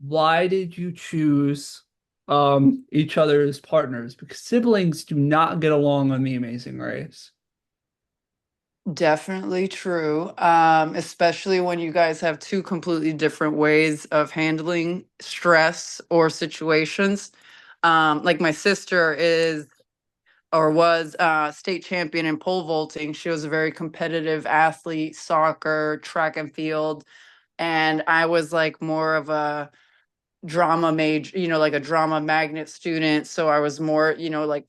why did you choose each other as partners? Because siblings do not get along on The Amazing Race. Definitely true. Especially when you guys have two completely different ways of handling stress or situations. Like my sister is or was state champion in pole vaulting. She was a very competitive athlete, soccer, track and field. And I was like more of a drama major, like a drama magnet student. So I was more, like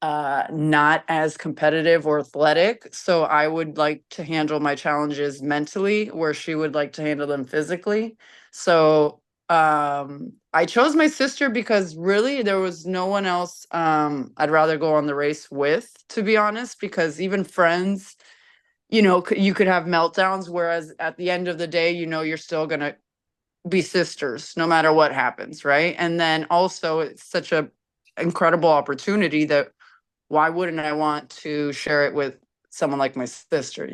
not as competitive or athletic. So I would like to handle my challenges mentally, where she would like to handle them physically. So I chose my sister because really there was no one else I'd rather go on the race with, to be honest, because even friends, you could have meltdowns, whereas at the end of the day, you're still going to be sisters no matter what happens, right? And then also it's such a incredible opportunity that why wouldn't I want to share it with someone like my sister?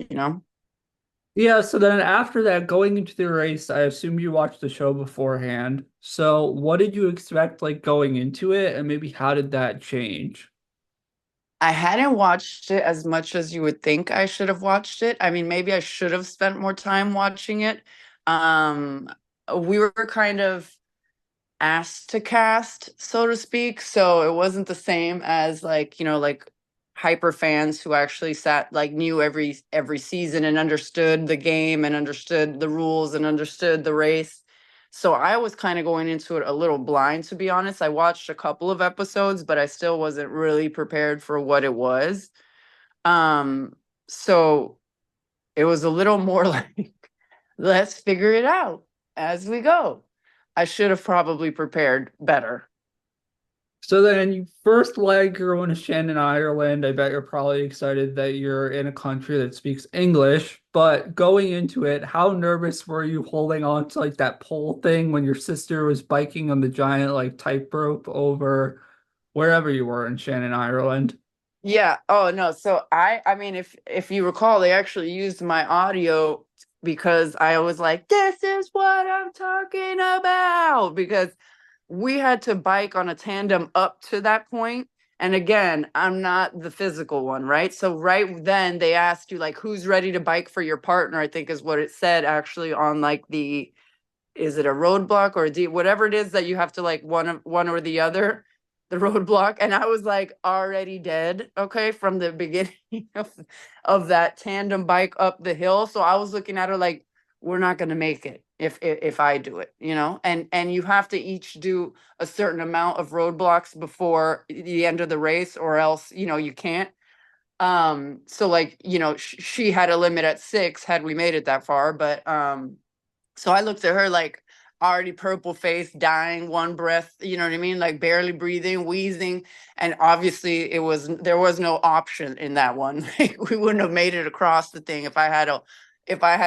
Yeah, so then after that, going into the race, I assume you watched the show beforehand. So what did you expect like going into it, and maybe how did that change? I hadn't watched it as much as you would think I should have watched it. I mean, maybe I should have spent more time watching it. Um, we were kind of asked to cast, so to speak. So it wasn't the same as like hyper fans who actually sat like knew every season and understood the game and understood the rules and understood the race. So I was kind of going into it a little blind, to be honest. I watched a couple of episodes, but I still wasn't really prepared for what it was. Um, so it was a little more like, let's figure it out as we go. I should have probably prepared better. So then you first leg, you're going to Shannon, Ireland. I bet you're probably excited that you're in a country that speaks English. But going into it, how nervous were you holding on to like that pole thing when your sister was biking on the giant like tightrope over wherever you were in Shannon, Ireland? Yeah. Oh no. So I mean if you recall, they actually used my audio because I was like, this is what I'm talking about. Because we had to bike on a tandem up to that point. And again, I'm not the physical one, right? So right then they asked you like who's ready to bike for your partner, I think is what it said actually on like the is it a roadblock or whatever it is that you have to like one or the other, the roadblock. And I was like already dead, okay, from the beginning of that tandem bike up the hill. So I was looking at her like, we're not going to make it if I do it. And you have to each do a certain amount of roadblocks before the end of the race, or else you can't. So like she had a limit at 6 had we made it that far, but so I looked at her like already purple face, dying, one breath, you know what I mean? Like barely breathing, wheezing. And obviously there was no option in that one. Like we wouldn't have made it across the thing if I had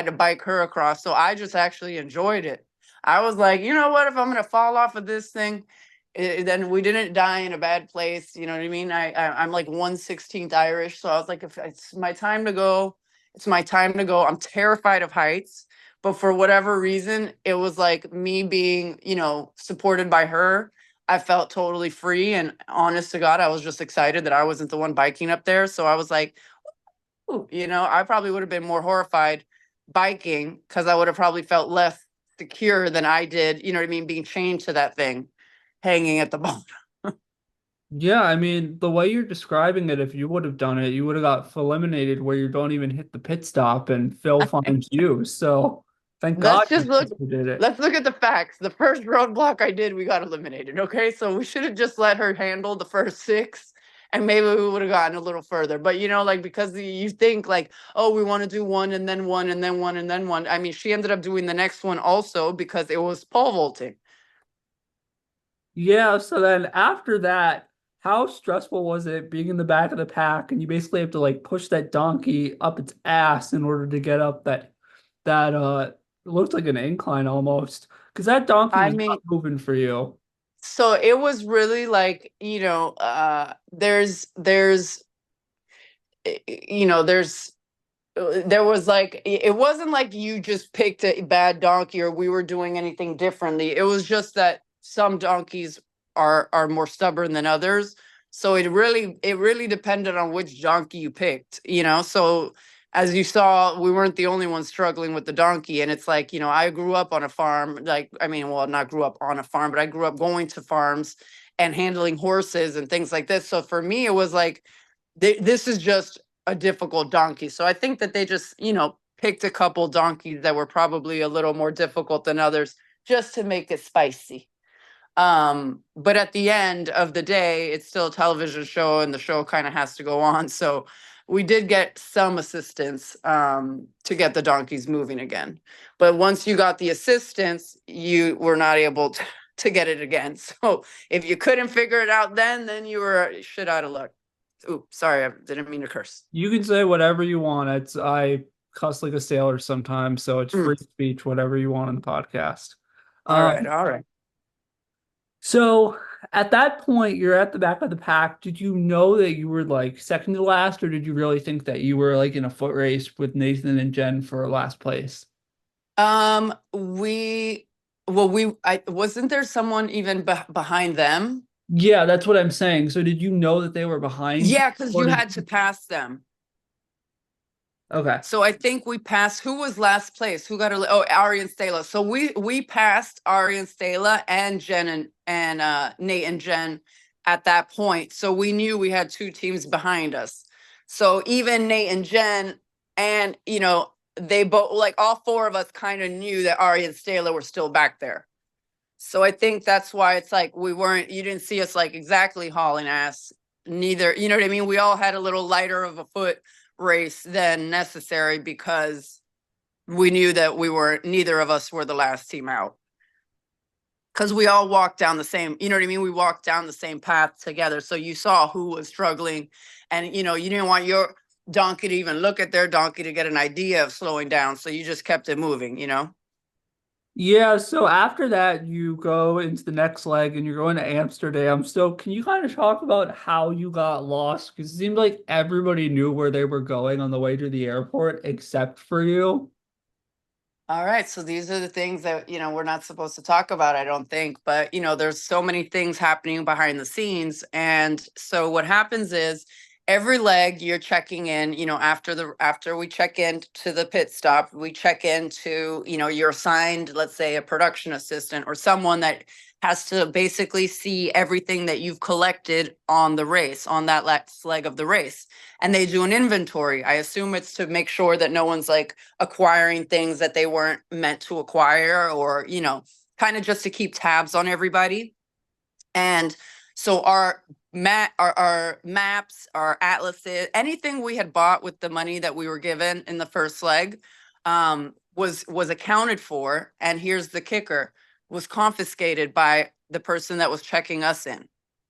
to bike her across. So I just actually enjoyed it. I was like, you know what, if I'm gonna fall off of this thing, then we didn't die in a bad place. You know what I mean? I'm like 1/16th Irish. So I was like, if it's my time to go, it's my time to go. I'm terrified of heights, but for whatever reason, it was like me being, supported by her. I felt totally free. And honest to God, I was just excited that I wasn't the one biking up there. So I was like, ooh, I probably would have been more horrified biking because I would have probably felt less secure than I did, you know what I mean, being chained to that thing hanging at the bottom. Yeah, I mean, the way you're describing it, if you would have done it, you would have got eliminated where you don't even hit the pit stop and Phil finds you. So thank God let's just look you did it. let's look at the facts. The first roadblock I did, we got eliminated. Okay. So we should have just let her handle the first 6 and maybe we would have gotten a little further. But like because you think like, oh, we want to do one and then one and then one and then one. I mean, she ended up doing the next one also because it was pole vaulting. Yeah, so then after that, how stressful was it being in the back of the pack and you basically have to like push that donkey up its ass in order to get up that it looked like an incline almost because that donkey I was not mean, moving for you. so it was really like, there's there was like it wasn't like you just picked a bad donkey or we were doing anything differently. It was just that some donkeys are more stubborn than others. So it really depended on which donkey you picked, So as you saw, we weren't the only ones struggling with the donkey. And it's like, I grew up on a farm, like, I mean, well, not grew up on a farm, but I grew up going to farms and handling horses and things like this. So for me, it was like, this is just a difficult donkey. So I think that they just, picked a couple donkeys that were probably a little more difficult than others just to make it spicy. But at the end of the day, it's still a television show and the show kind of has to go on. So we did get some assistance to get the donkeys moving again. But once you got the assistance, you were not able to get it again. So if you couldn't figure it out then you were shit out of luck. Ooh, sorry, I didn't mean to curse. You can say whatever you want. I cuss like a sailor sometimes, so it's Mm, free speech, whatever you want on the podcast. all right, Um, all right. so at that point, you're at the back of the pack. Did you know that you were like second to last, or did you really think that you were like in a foot race with Nathan and Jen for last place? We well, I wasn't there someone even behind them? Yeah, that's what I'm saying. So did you know that they were behind you, Yeah, because or you did had to pass them. okay. So I think we passed. Who was last place? Who got Ari and Stella. So we passed Ari and Stella and Jen and Nate and Jen at that point. So we knew we had two teams behind us. So even Nate and Jen and they both, like, all four of us kind of knew that Ari and Stella were still back there. So I think that's why it's like you didn't see us like exactly hauling ass. Neither, you know what I mean? We all had a little lighter of a foot race than necessary because we knew that neither of us were the last team out. Because we all walked down the same, you know what I mean? We walked down the same path together. So you saw who was struggling and, you didn't want your donkey to even look at their donkey to get an idea of slowing down. So you just kept it moving. Yeah, so after that, you go into the next leg and you're going to Amsterdam. So, can you kind of talk about how you got lost? Because it seemed like everybody knew where they were going on the way to the airport except for you. All right, so these are the things that, we're not supposed to talk about, I don't think, but there's so many things happening behind the scenes. And so what happens is every leg you're checking in, after we check in to the pit stop, we check into, you're assigned, let's say, a production assistant or someone that has to basically see everything that you've collected on the race, on that last leg of the race. And they do an inventory. I assume it's to make sure that no one's like acquiring things that they weren't meant to acquire or, kind of just to keep tabs on everybody. And so our maps, our atlases, anything we had bought with the money that we were given in the first leg, was accounted for. And here's the kicker: was confiscated by the person that was checking us in.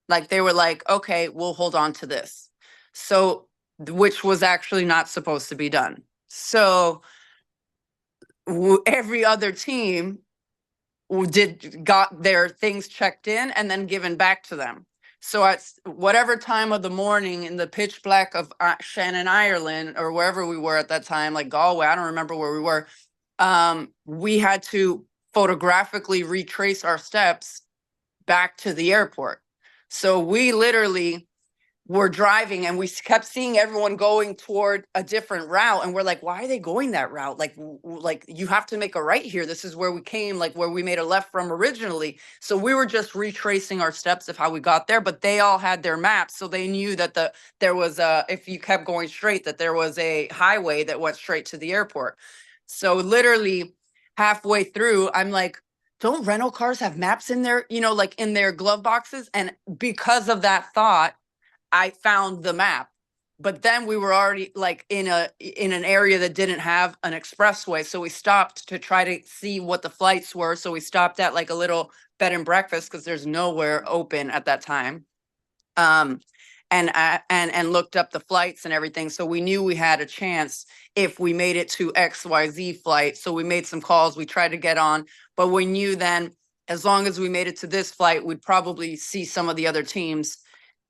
Like, they were like, okay, we'll hold on to this. So, which was actually not supposed to be done. So every other team got their things checked in and then given back to them. So at whatever time of the morning in the pitch black of Shannon, Ireland, or wherever we were at that time, like Galway, I don't remember where we were, we had to photographically retrace our steps back to the airport. So we literally were driving and we kept seeing everyone going toward a different route, and we're like, why are they going that route? Like you have to make a right here. This is where we came, like where we made a left from originally. So we were just retracing our steps of how we got there, but they all had their maps, so they knew that there was if you kept going straight, that there was a highway that went straight to the airport. So literally halfway through, I'm like, don't rental cars have maps in their, like in their glove boxes? And because of that thought, I found the map. But then we were already like in an area that didn't have an expressway. So we stopped to try to see what the flights were. So we stopped at like a little bed and breakfast because there's nowhere open at that time. And looked up the flights and everything. So we knew we had a chance if we made it to XYZ flight. So we made some calls, we tried to get on, but we knew then as long as we made it to this flight, we'd probably see some of the other teams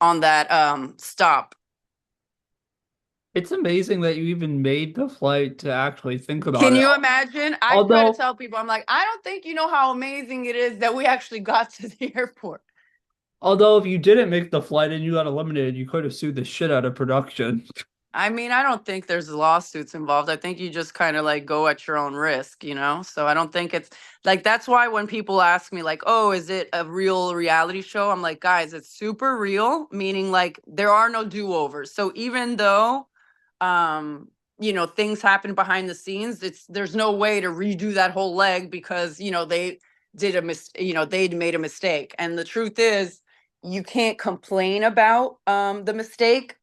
on that stop. It's amazing that you even made the flight to actually think about Can it. you imagine? I try to Although, tell people, I'm like, I don't think you know how amazing it is that we actually got to the airport. although if you didn't make the flight and you got eliminated, you could have sued the shit out of production. I mean, I don't think there's lawsuits involved. I think you just kind of like go at your own risk, you know? So I don't think it's like that's why when people ask me, like, oh, is it a real reality show? I'm like, guys, it's super real, meaning like there are no do-overs. So even though things happen behind the scenes, there's no way to redo that whole leg because they did they made a mistake. And the truth is, you can't complain about the mistake,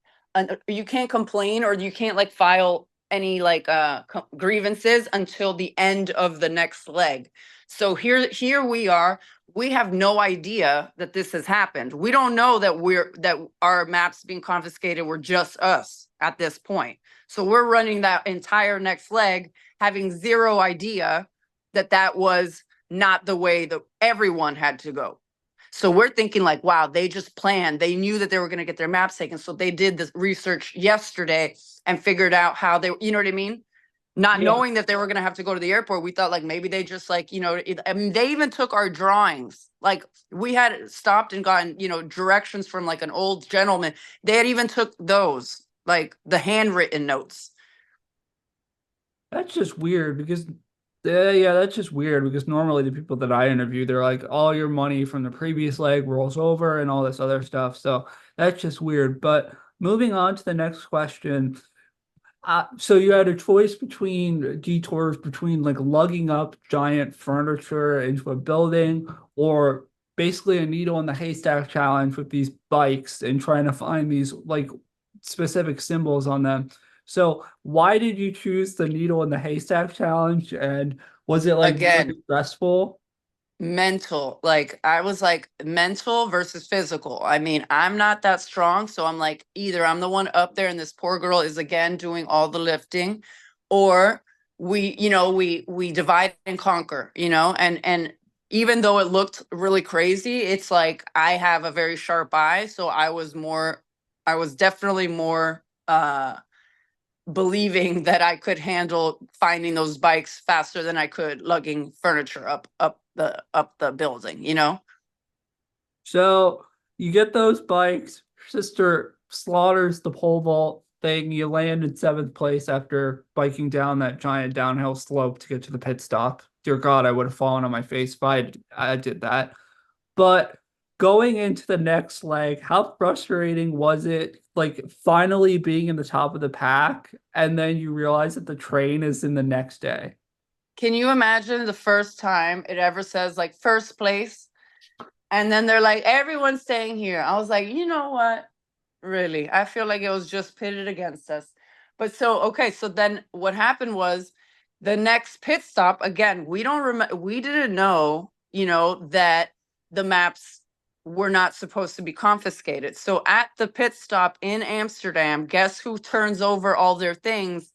you can't complain or you can't like file any like grievances until the end of the next leg. So here we are, we have no idea that this has happened. We don't know that our maps being confiscated were just us at this point. So we're running that entire next leg having zero idea that that was not the way that everyone had to go. So we're thinking like, wow, they just planned. They knew that they were going to get their maps taken. So they did this research yesterday and figured out how they, you know what I mean? Not Yeah, knowing that they were going to have to go to the airport, we thought like maybe they just like, I mean, they even took our drawings. Like we had stopped and gotten, directions from like an old gentleman. They had even took those, like the handwritten notes. that's just weird because yeah, that's just weird because normally the people that I interview, they're like, all your money from the previous leg rolls over and all this other stuff. So that's just weird. But moving on to the next question. So you had a choice between detours between like lugging up giant furniture into a building or basically a needle in the haystack challenge with these bikes and trying to find these like specific symbols on them. So why did you choose the needle in the haystack challenge? And was it like Again, really stressful? mental, like I was like mental versus physical. I mean, I'm not that strong, so I'm like either I'm the one up there and this poor girl is again doing all the lifting, or we divide and conquer, and even though it looked really crazy, it's like I have a very sharp eye, so I was definitely more believing that I could handle finding those bikes faster than I could lugging furniture up the building, So you get those bikes, your sister slaughters the pole vault thing, you land in seventh place after biking down that giant downhill slope to get to the pit stop. Dear God, I would have fallen on my face if I did that. But going into the next leg, how frustrating was it, like finally being in the top of the pack, and then you realize that the train is in the next day? Can you imagine the first time it ever says like first place? And then they're like, everyone's staying here. I was like, you know what? Really? I feel like it was just pitted against us. But so, okay, so then what happened was the next pit stop, again, we don't remember, we didn't know, that the maps were not supposed to be confiscated. So at the pit stop in Amsterdam, guess who turns over all their things?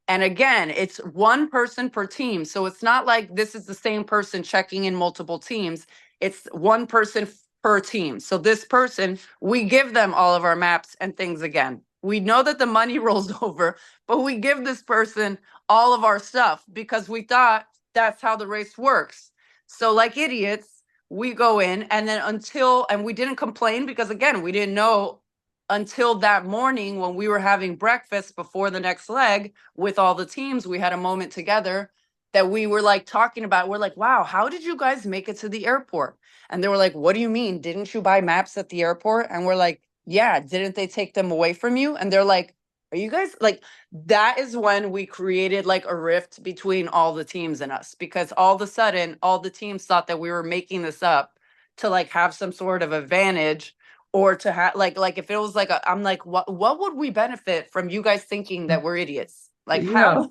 And again, it's one person per team. So it's not like this is the same person checking in multiple teams. It's one person per team. So this person, we give them all of our maps and things again. We know that the money rolls over, but we give this person all of our stuff because we thought that's how the race works. So like idiots, we go in and then and we didn't complain because again, we didn't know until that morning when we were having breakfast before the next leg with all the teams. We had a moment together that we were like talking about. We're like, wow, how did you guys make it to the airport? And they were like, what do you mean? Didn't you buy maps at the airport? And we're like, yeah, didn't they take them away from you? And they're like, are you guys like, that is when we created like a rift between all the teams and us, because all of a sudden all the teams thought that we were making this up to like have some sort of advantage, or to have like if it was like I'm like, what would we benefit from you guys thinking that we're idiots? Like Yeah.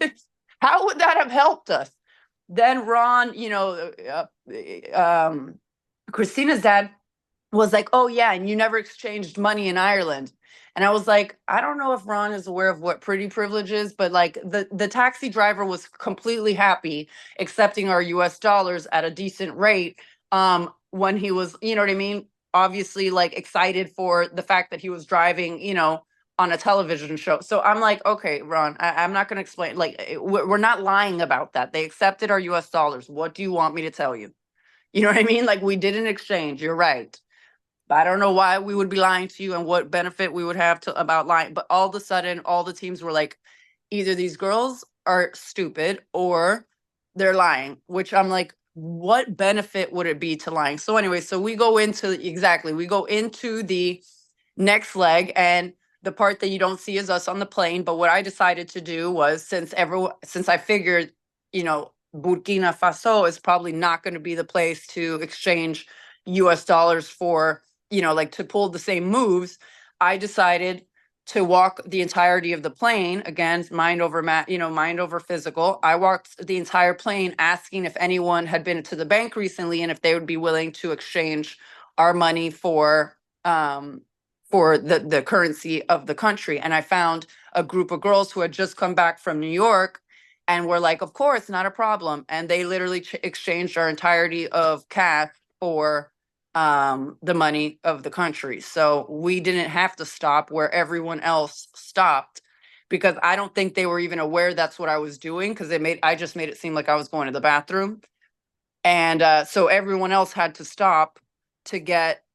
how would that have helped us? Then Ron, Christina's dad was like, oh yeah, and you never exchanged money in Ireland. And I was like, I don't know if Ron is aware of what pretty privilege is, but like the taxi driver was completely happy accepting our US dollars at a decent rate when he was, you know what I mean? Obviously like excited for the fact that he was driving, on a television show. So I'm like, okay, Ron, I'm not going to explain. Like, we're not lying about that. They accepted our US dollars. What do you want me to tell you? You know what I mean? Like, we did an exchange. You're right. But I don't know why we would be lying to you and what benefit we would have to about lying. But all of a sudden, all the teams were like, either these girls are stupid or they're lying, which I'm like, what benefit would it be to lying? So anyway, so we go into the next leg, and the part that you don't see is us on the plane. But what I decided to do was, since I figured, Burkina Faso is probably not going to be the place to exchange US dollars for, like to pull the same moves, I decided to walk the entirety of the plane. Again, mind over physical. I walked the entire plane asking if anyone had been to the bank recently and if they would be willing to exchange our money for the currency of the country. And I found a group of girls who had just come back from New York and were like, of course, not a problem. And they literally exchanged our entirety of cash for the money of the country. So we didn't have to stop where everyone else stopped, because I don't think they were even aware that's what I was doing, because I just made it seem like I was going to the bathroom. And so everyone else had to stop to get,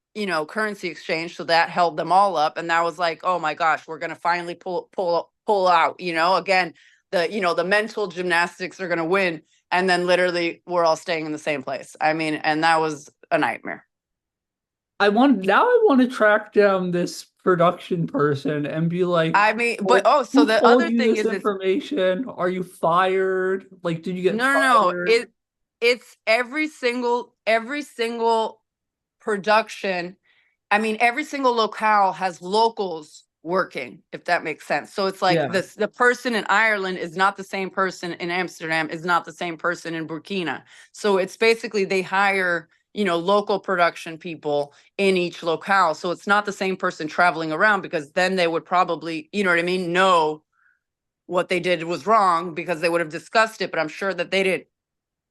currency exchange. So that held them all up. And that was like, oh my gosh, we're gonna finally pull out, again, the mental gymnastics are gonna win. And then literally we're all staying in the same place. I mean, and that was a nightmare. I want to track down this production person and be like, I mean, but "Well, so who the told other you thing this is, it's information? Are you fired? Like, did you get no, fired?" it's every single production. I mean, every single locale has locals working, if that makes sense. So it's like Yeah. the person in Ireland is not the same person in Amsterdam, is not the same person in Burkina. So it's basically they hire, local production people in each locale. So it's not the same person traveling around, because then they would probably, you know what I mean, know what they did was wrong, because they would have discussed it. But I'm sure that they didn't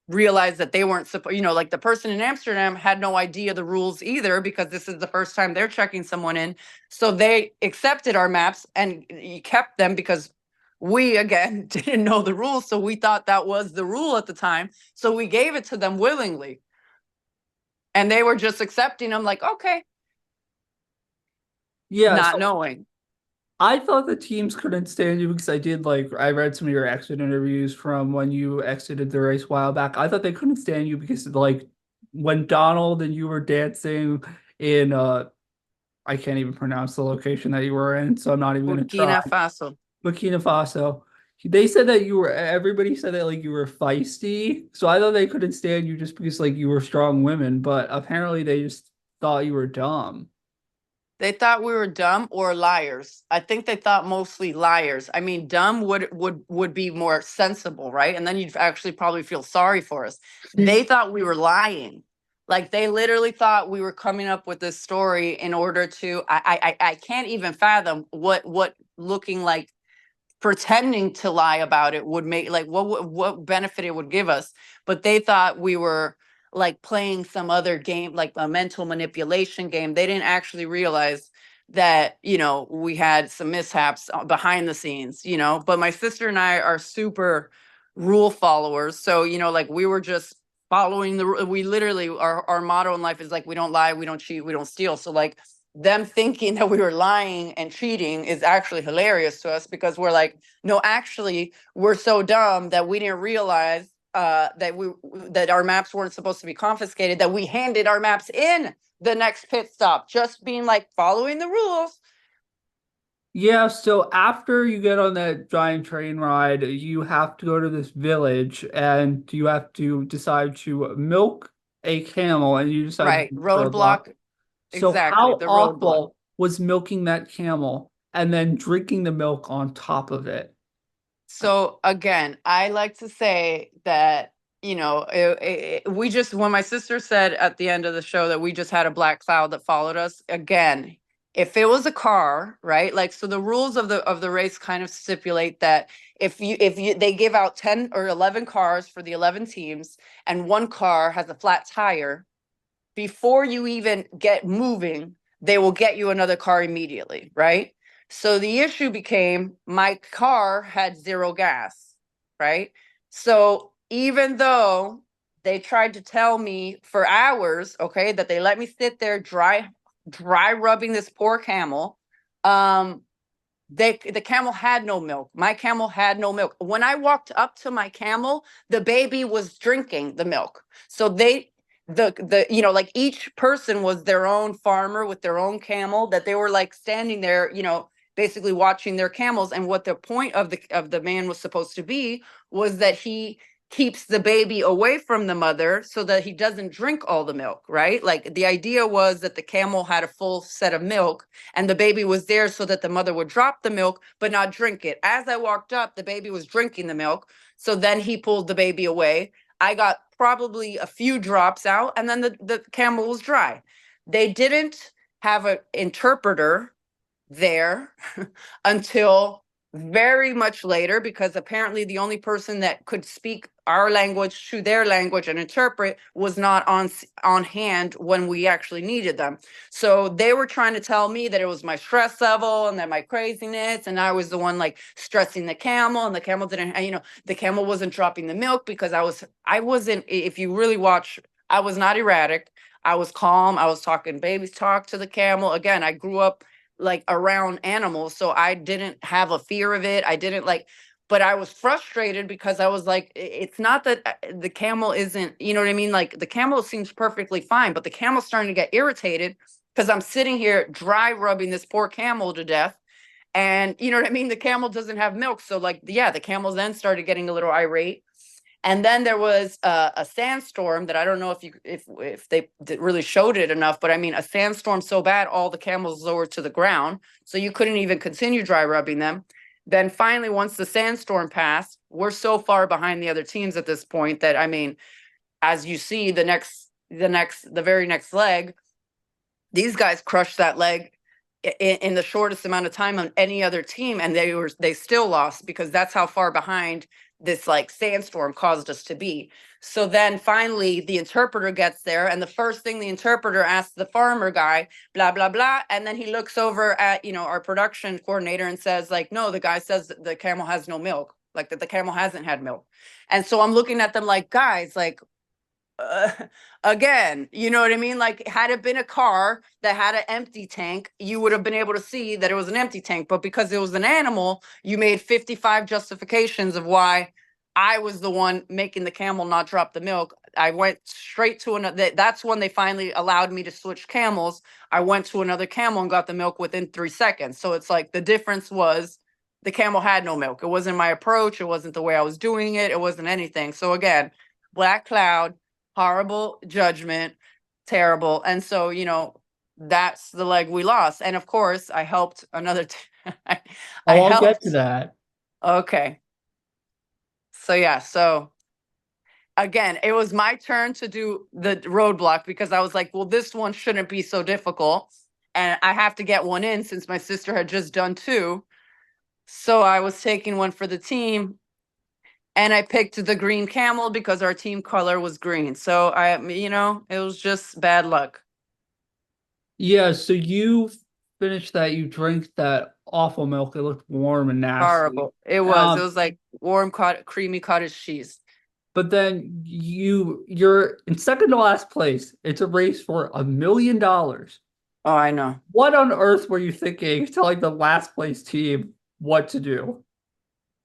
realized that they weren't supposed, like the person in Amsterdam had no idea the rules either, because this is the first time they're checking someone in. So they accepted our maps and kept them, because we, again, didn't know the rules. So we thought that was the rule at the time. So we gave it to them willingly. And they were just accepting them like, okay, Yeah, not so knowing. I thought the teams couldn't stand you because I read some of your exit interviews from when you exited the race a while back. I thought they couldn't stand you because like when Donald and you were dancing in I can't even pronounce the location that you were in, so I'm not even gonna try. Burkina Faso. Burkina Faso. They said that everybody said that like you were feisty. So I thought they couldn't stand you just because like you were strong women, but apparently they just thought you were dumb. They thought we were dumb or liars. I think they thought mostly liars. I mean, dumb would be more sensible, right? And then you'd actually probably feel sorry for us. They thought we were lying. Like they literally thought we were coming up with this story in order to. I can't even fathom what looking like pretending to lie about it would make, like what benefit it would give us. But they thought we were like playing some other game, like a mental manipulation game. They didn't actually realize that, we had some mishaps behind the scenes, but my sister and I are super rule followers. So, like we were just following we literally, our motto in life is like, we don't lie, we don't cheat, we don't steal. So like them thinking that we were lying and cheating is actually hilarious to us, because we're like, no, actually, we're so dumb that we didn't realize that our maps weren't supposed to be confiscated, that we handed our maps in the next pit stop, just being like following the rules. Yeah, so after you get on that giant train ride, you have to go to this village and you have to decide to milk a camel and you decide to Right. do it for a buck. Roadblock. So Exactly. how The roadblock. awful was milking that camel and then drinking the milk on top of it? So again, I like to say that, we just, when my sister said at the end of the show that we just had a black cloud that followed us, again, if it was a car, right? Like, so the rules of the race kind of stipulate that if you they give out 10 or 11 cars for the 11 teams, and one car has a flat tire, before you even get moving, they will get you another car immediately, right? So the issue became my car had zero gas, right? So even though they tried to tell me for hours, okay, that they let me sit there dry rubbing this poor camel, um, the camel had no milk. My camel had no milk. When I walked up to my camel, the baby was drinking the milk. So the you know, like each person was their own farmer with their own camel, that they were like standing there, you know, basically watching their camels. And what the point of the man was supposed to be was that he keeps the baby away from the mother so that he doesn't drink all the milk, right? Like the idea was that the camel had a full set of milk and the baby was there so that the mother would drop the milk but not drink it. As I walked up, the baby was drinking the milk. So then he pulled the baby away. I got probably a few drops out, and then the camel was dry. They didn't have an interpreter there until very much later, because apparently the only person that could speak our language to their language and interpret was not on hand when we actually needed them. So they were trying to tell me that it was my stress level and that my craziness, and I was the one like stressing the camel, and the camel didn't, you know, the camel wasn't dropping the milk because I wasn't, if you really watch, I was not erratic. I was calm. I was talking baby talk to the camel. Again, I grew up like around animals, so I didn't have a fear of it. I didn't like, but I was frustrated because I was like, it's not that the camel isn't, you know what I mean? Like the camel seems perfectly fine, but the camel's starting to get irritated because I'm sitting here dry rubbing this poor camel to death. And you know what I mean? The camel doesn't have milk. So like, yeah, the camels then started getting a little irate. And then there was a sandstorm that I don't know if they really showed it enough, but I mean, a sandstorm so bad, all the camels lowered to the ground. So you couldn't even continue dry rubbing them. Then finally, once the sandstorm passed, we're so far behind the other teams at this point that, I mean, as you see, the very next leg, these guys crushed that leg in the shortest amount of time on any other team, and they still lost because that's how far behind this like sandstorm caused us to be. So then finally the interpreter gets there, and the first thing the interpreter asks the farmer guy, blah blah blah, and then he looks over at, you know, our production coordinator and says like, no, the guy says that the camel has no milk, like that the camel hasn't had milk. And so I'm looking at them like, guys, like, uh, again, you know what I mean? Like, had it been a car that had an empty tank, you would have been able to see that it was an empty tank. But because it was an animal, you made 55 justifications of why I was the one making the camel not drop the milk. I went straight to another. That's when they finally allowed me to switch camels. I went to another camel and got the milk within 3 seconds. So it's like the difference was the camel had no milk. It wasn't my approach. It wasn't the way I was doing it. It wasn't anything. So again, black cloud, horrible judgment, terrible. And so, you know, that's the leg we lost. And of course, I helped another. I Oh, I'll get helped. to that. Okay. So yeah, so again, it was my turn to do the roadblock because I was like, well, this one shouldn't be so difficult. And I have to get one in since my sister had just done two. So I was taking one for the team, and I picked the green camel because our team color was green. So you know, it was just bad luck. Yeah, so you finished that, you drank that awful milk. It looked warm and nasty. Horrible. It was. It was like warm, creamy cottage cheese. But then you're in second to last place. It's a race for $1 million. Oh, I know. What on earth were you thinking telling the last place team what to do?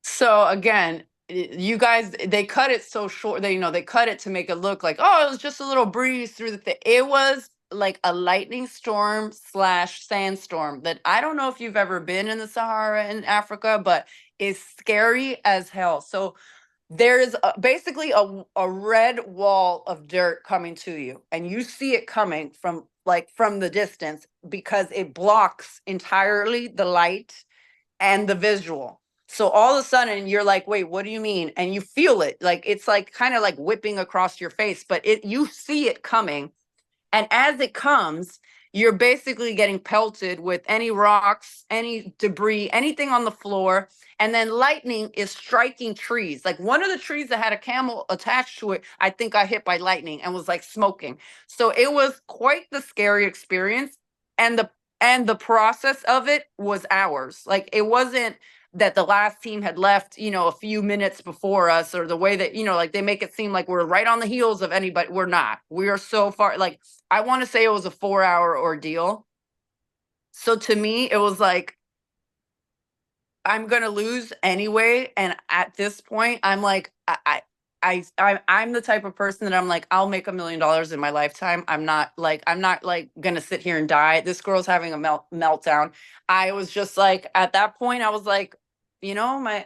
So again, you guys, they cut it so short. They, you know, they cut it to make it look like, oh, it was just a little breeze through the thing. It was like a lightning storm slash sandstorm that I don't know if you've ever been in the Sahara in Africa, but it's scary as hell. So there's basically a red wall of dirt coming to you, and you see it coming from like from the distance because it blocks entirely the light and the visual. So all of a sudden you're like, wait, what do you mean? And you feel it. Like it's like kind of like whipping across your face, but you see it coming. And as it comes, you're basically getting pelted with any rocks, any debris, anything on the floor. And then lightning is striking trees. Like one of the trees that had a camel attached to it, I think I hit by lightning and was like smoking. So it was quite the scary experience. And and the process of it was hours. Like it wasn't that the last team had left, a few minutes before us, or the way that, like they make it seem like we're right on the heels of anybody. We're not. We are so far. Like I want to say it was a 4-hour ordeal. So to me, it was like, I'm gonna lose anyway. And at this point, I'm like, I'm the type of person that I'm like, I'll make $1 million in my lifetime. I'm not like gonna sit here and die. This girl's having a meltdown. I was just like, at that point, I was like, my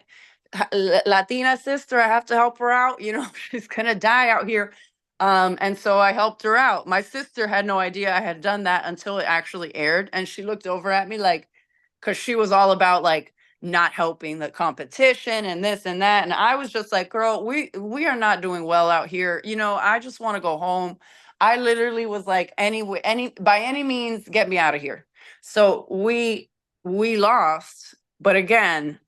Latina sister, I have to help her out. She's gonna die out here. And so I helped her out. My sister had no idea I had done that until it actually aired, and she looked over at me like, because she was all about like not helping the competition and this and that. And I was just like, girl, we are not doing well out here. I just want to go home. I literally was like, anyway, by any means, get me out of here. So we lost, but again,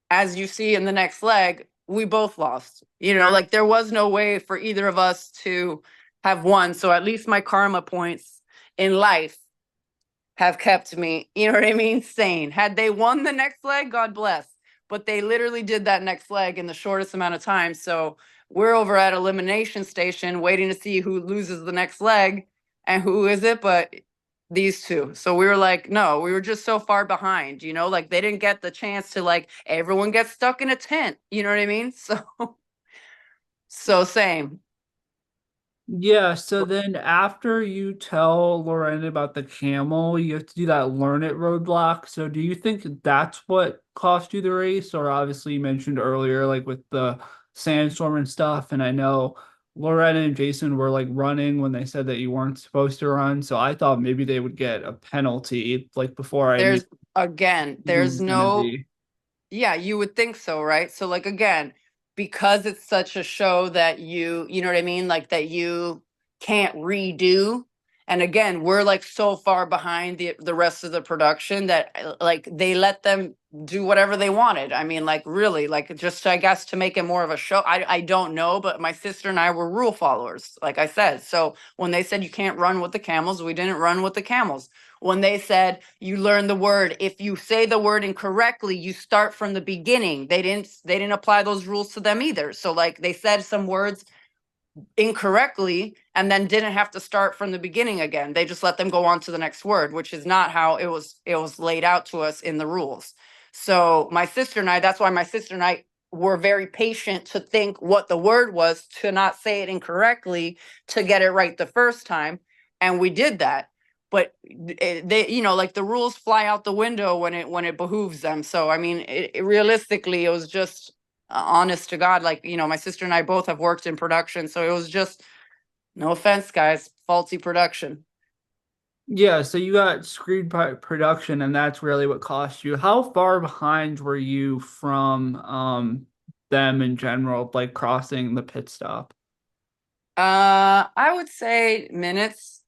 as you see in the next leg, we both lost. Like there was no way for either of us to have won. So at least my karma points in life have kept me, you know what I mean, sane. Had they won the next leg, God bless. But they literally did that next leg in the shortest amount of time. So we're over at elimination station waiting to see who loses the next leg. And who is it? But these two. So we were like, no, we were just so far behind, like they didn't get the chance to, like, everyone gets stuck in a tent. You know what I mean? So same. Yeah, so then after you tell Lorena about the camel, you have to do that learn it roadblock. So do you think that's what cost you the race? Or obviously you mentioned earlier, like with the sandstorm and stuff, and I know Lorena and Jason were like running when they said that you weren't supposed to run. So I thought maybe they would get a penalty like before I knew There's again, who there's was gonna no. be. Yeah, you would think so, right? So like again, because it's such a show that you know what I mean, like that you can't redo. And again, we're like so far behind the rest of the production that like they let them do whatever they wanted. I mean, like really, like just I guess to make it more of a show. I don't know, but my sister and I were rule followers, like I said. So when they said you can't run with the camels, we didn't run with the camels. When they said you learn the word, if you say the word incorrectly, you start from the beginning. They didn't apply those rules to them either. So like they said some words incorrectly and then didn't have to start from the beginning again. They just let them go on to the next word, which is not how it was laid out to us in the rules. So my sister and I, that's why my sister and I were very patient to think what the word was, to not say it incorrectly, to get it right the first time. And we did that. But they, like the rules fly out the window when it behooves them. So I mean, realistically, it was just honest to God, like, my sister and I both have worked in production. So it was just, no offense, guys, faulty production. Yeah, so you got screwed by production, and that's really what cost you. How far behind were you from them in general, like crossing the pit stop? I would say minutes.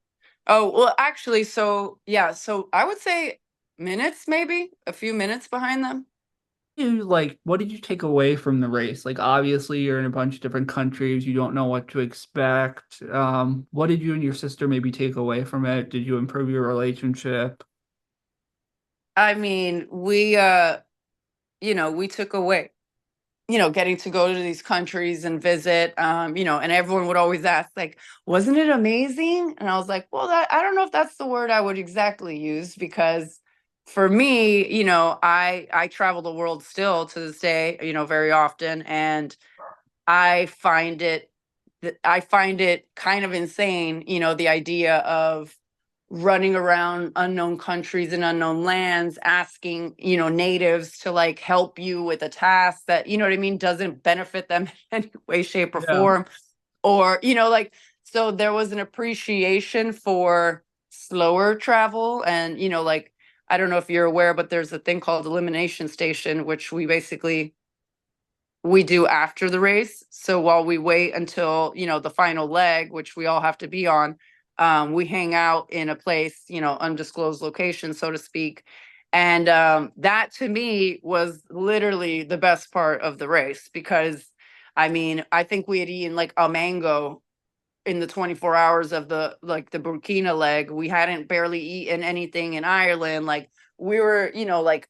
Oh, well, actually, so yeah, so I would say minutes, maybe a few minutes behind them. What did you take away from the race? Like obviously you're in a bunch of different countries, you don't know what to expect. What did you and your sister maybe take away from it? Did you improve your relationship? I mean, we took away, getting to go to these countries and visit, and everyone would always ask, like, wasn't it amazing? And I was like, well, I don't know if that's the word I would exactly use, because for me, I travel the world still to this day, very often. And I find it, I find it kind of insane, the idea of running around unknown countries and unknown lands, asking, natives to like help you with a task that, you know what I mean, doesn't benefit them in any way, shape, or Yeah. form. Or, like, so there was an appreciation for slower travel. And, like, I don't know if you're aware, but there's a thing called elimination station, which we do after the race. So while we wait until, the final leg, which we all have to be on, we hang out in a place, undisclosed location, so to speak. And that to me was literally the best part of the race, because I mean, I think we had eaten like a mango in the 24 hours of the Burkina leg. We hadn't barely eaten anything in Ireland. Like we were, like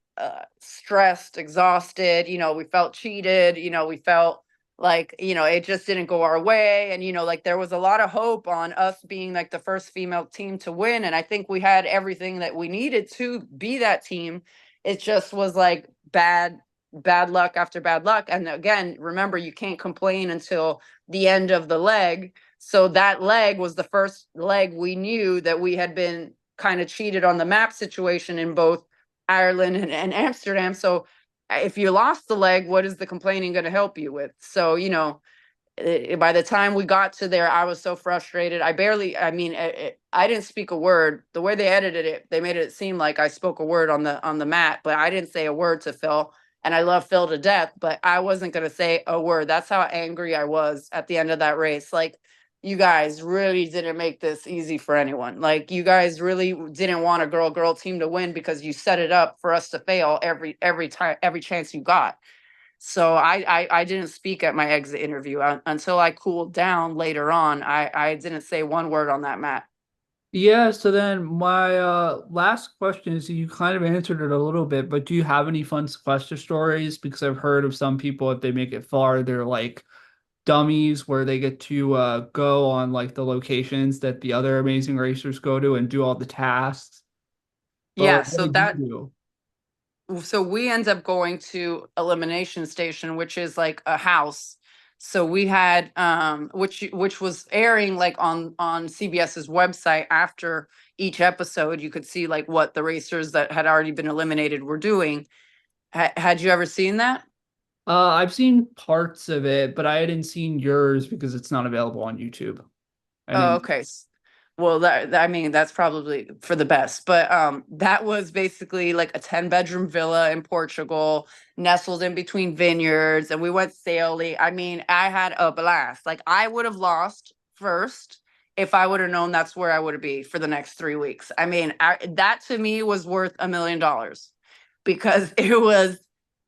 stressed, exhausted, we felt cheated, we felt like, it just didn't go our way. And, like there was a lot of hope on us being like the first female team to win. And I think we had everything that we needed to be that team. It just was like bad luck after bad luck. And again, remember, you can't complain until the end of the leg. So that leg was the first leg we knew that we had been kind of cheated on the map situation in both Ireland and Amsterdam. So if you lost the leg, what is the complaining going to help you with? So, by the time we got to there, I was so frustrated. I didn't speak a word. The way they edited it, they made it seem like I spoke a word on the mat, but I didn't say a word to Phil. And I love Phil to death, but I wasn't going to say a word. That's how angry I was at the end of that race. Like, you guys really didn't make this easy for anyone. Like, you guys really didn't want a girl team to win because you set it up for us to fail every time, every chance you got. So I didn't speak at my exit interview until I cooled down later on. I didn't say one word on that mat. Yeah, so then my last question is, you kind of answered it a little bit, but do you have any fun sequester stories? Because I've heard of some people, if they make it far, they're like dummies where they get to go on like the locations that the other amazing racers go to and do all the tasks. But Yeah, what so did you do? we end up going to Elimination Station, which is like a house. So we had which was airing like on CBS's website. After each episode, you could see like what the racers that had already been eliminated were doing. Had you ever seen that? I've seen parts of it, but I hadn't seen yours because it's not available on YouTube. I Oh, didn't. okay. Well, I mean, that's probably for the best. But that was basically like a 10-bedroom villa in Portugal, nestled in between vineyards, and we went sailing. I mean, I had a blast. Like, I would have lost first if I would have known that's where I would be for the next 3 weeks. I mean, that to me was worth $1 million because it was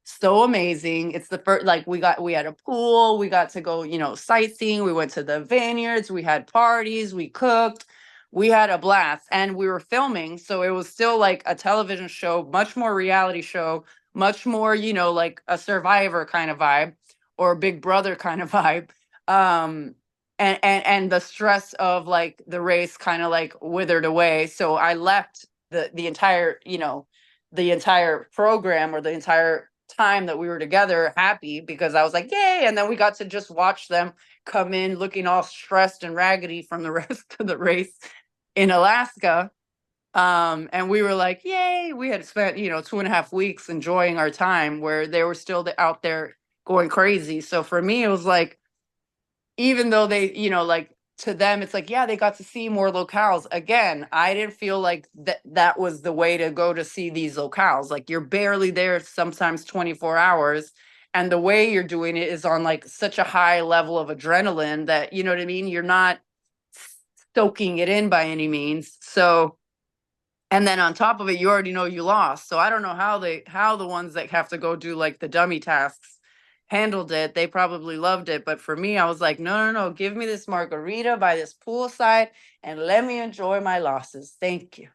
so amazing. It's the first, like, we had a pool, we got to go, sightseeing, we went to the vineyards, we had parties, we cooked, we had a blast, and we were filming, so it was still like a television show, much more reality show, much more, like a Survivor kind of vibe or Big Brother kind of vibe. And the stress of like the race kind of like withered away. So I left the entire, the entire program or the entire time that we were together happy because I was like, yay. And then we got to just watch them come in looking all stressed and raggedy from the rest of the race in Alaska. And we were like, yay. We had spent, 2.5 weeks enjoying our time where they were still out there going crazy. So for me, it was like, even though they, like, to them, it's like, yeah, they got to see more locales. Again, I didn't feel like that was the way to go to see these locales. Like, you're barely there, sometimes 24 hours. And the way you're doing it is on like such a high level of adrenaline that, you know what I mean? You're not soaking it in by any means. So, and then on top of it, you already know you lost. So I don't know how the ones that have to go do like the dummy tasks handled it. They probably loved it. But for me, I was like, no, give me this margarita by this poolside and let me enjoy my losses. Thank you.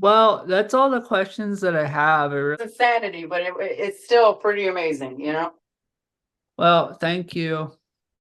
Well, that's all the questions that I have. It's insanity, but it's still pretty amazing, you know? Well, thank you.